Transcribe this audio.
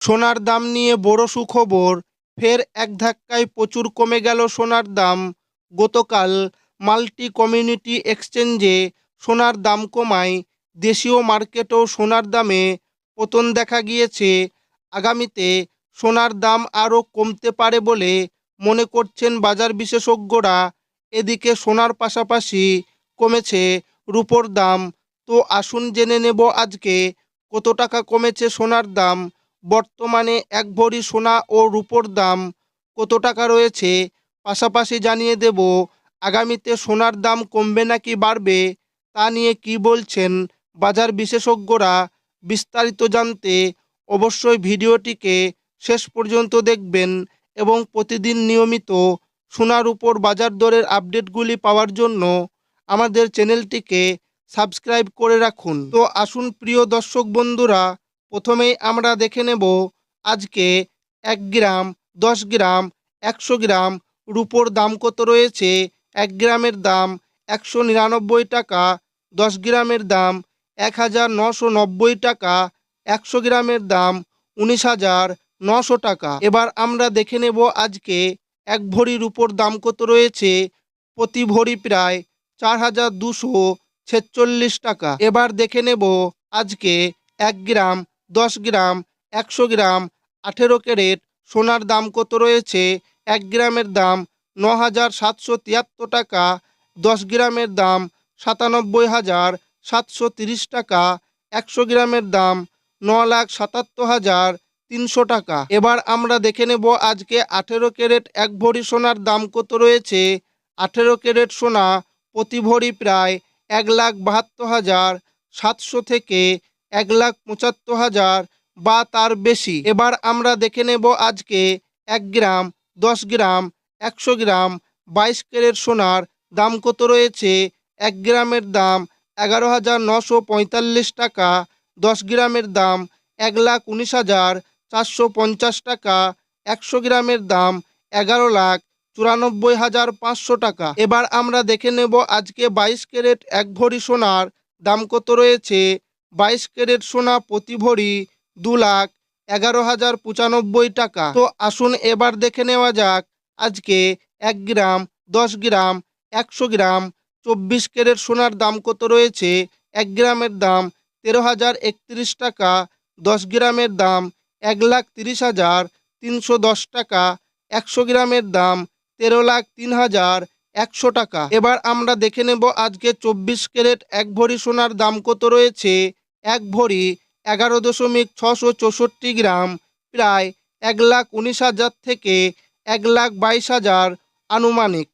সোনার দাম নিয়ে বড় সুখবর। ফের এক ধাক্কায় প্রচুর কমে গেল সোনার দাম। গতকাল মাল্টি কমিউনিটি এক্সচেঞ্জে সোনার দাম কমায় দেশীয় মার্কেটেও সোনার দামে পতন দেখা গিয়েছে। আগামীতে সোনার দাম আরও কমতে পারে বলে মনে করছেন বাজার বিশেষজ্ঞরা। এদিকে সোনার পাশাপাশি কমেছে রূপোর দাম। তো আসুন জেনে নেব আজকে কত টাকা কমেছে সোনার দাম, বর্তমানে এক ভরি সোনা ও রূপোর দাম কত টাকা রয়েছে, পাশাপাশি জানিয়ে দেব আগামীতে সোনার দাম কমবে নাকি বাড়বে, তা নিয়ে কি বলছেন বাজার বিশেষজ্ঞরা। বিস্তারিত জানতে অবশ্যই ভিডিওটিকে শেষ পর্যন্ত দেখবেন এবং প্রতিদিন নিয়মিত সোনার উপর বাজার দরের আপডেটগুলি পাওয়ার জন্য আমাদের চ্যানেলটিকে সাবস্ক্রাইব করে রাখুন। তো আসুন প্রিয় দর্শক বন্ধুরা, প্রথমেই আমরা দেখে নেব আজকে 1 গ্রাম, 10 গ্রাম, 100 গ্রাম রূপোর দাম কত রয়েছে। 1 গ্রামের দাম 199 টাকা, 10 গ্রামের দাম 1990 টাকা, 100 গ্রামের দাম 19,900 টাকা। এবার আমরা দেখে নেব আজকে 1 ভরি রূপোর দাম কত রয়েছে। প্রতি ভরি প্রায় 4,246 টাকা। এবার দেখে নেব আজকে 1 গ্রাম, 10 গ্রাম, 100 গ্রাম 18 ক্যারেট সোনার দাম কত রয়েছে। 1 গ্রামের দাম 9,773 টাকা, 10 গ্রামের দাম 97,730 টাকা, 100 গ্রামের দাম 9,77,300 টাকা। এবার আমরা দেখে নেব আজকে 18 ক্যারেট 1 ভরি সোনার দাম কত রয়েছে। 18 ক্যারেট সোনা প্রতি ভরি প্রায় 1,72,700 থেকে 1,75,000 বা তার বেশি। এবার আমরা দেখে নেব আজকে 1 গ্রাম, 10 গ্রাম, 100 গ্রাম 22 ক্যারেট সোনার দাম কত রয়েছে। 1 গ্রামের দাম 11,945 টাকা, 10 গ্রামের দাম 1,19,450 টাকা, 100 গ্রামের দাম 11,94,500 টাকা। এবার আমরা দেখে নেব আজকে 22 ক্যারেট 1 ভরি সোনার দাম কত রয়েছে। 22 ক্যারেট সোনা প্রতি ভরি 2,11,095 টাকা। তো আসুন এবার দেখে নেওয়া যাক আজকে 1 গ্রাম, 10 গ্রাম, 100 গ্রাম 24 ক্যারেট সোনার দাম কত রয়েছে। 1 গ্রামের দাম 13,031 টাকা, 10 গ্রামের দাম 1,30,310 টাকা, 100 গ্রামের দাম 13,03,100 টাকা। এবার আমরা দেখে নেব আজকে 24 ক্যারেট 1 ভরি সোনার দাম কত রয়েছে। 1 ভরি 11.664 গ্রাম, প্রায় 1,19,000 থেকে 1,22,000 আনুমানিক।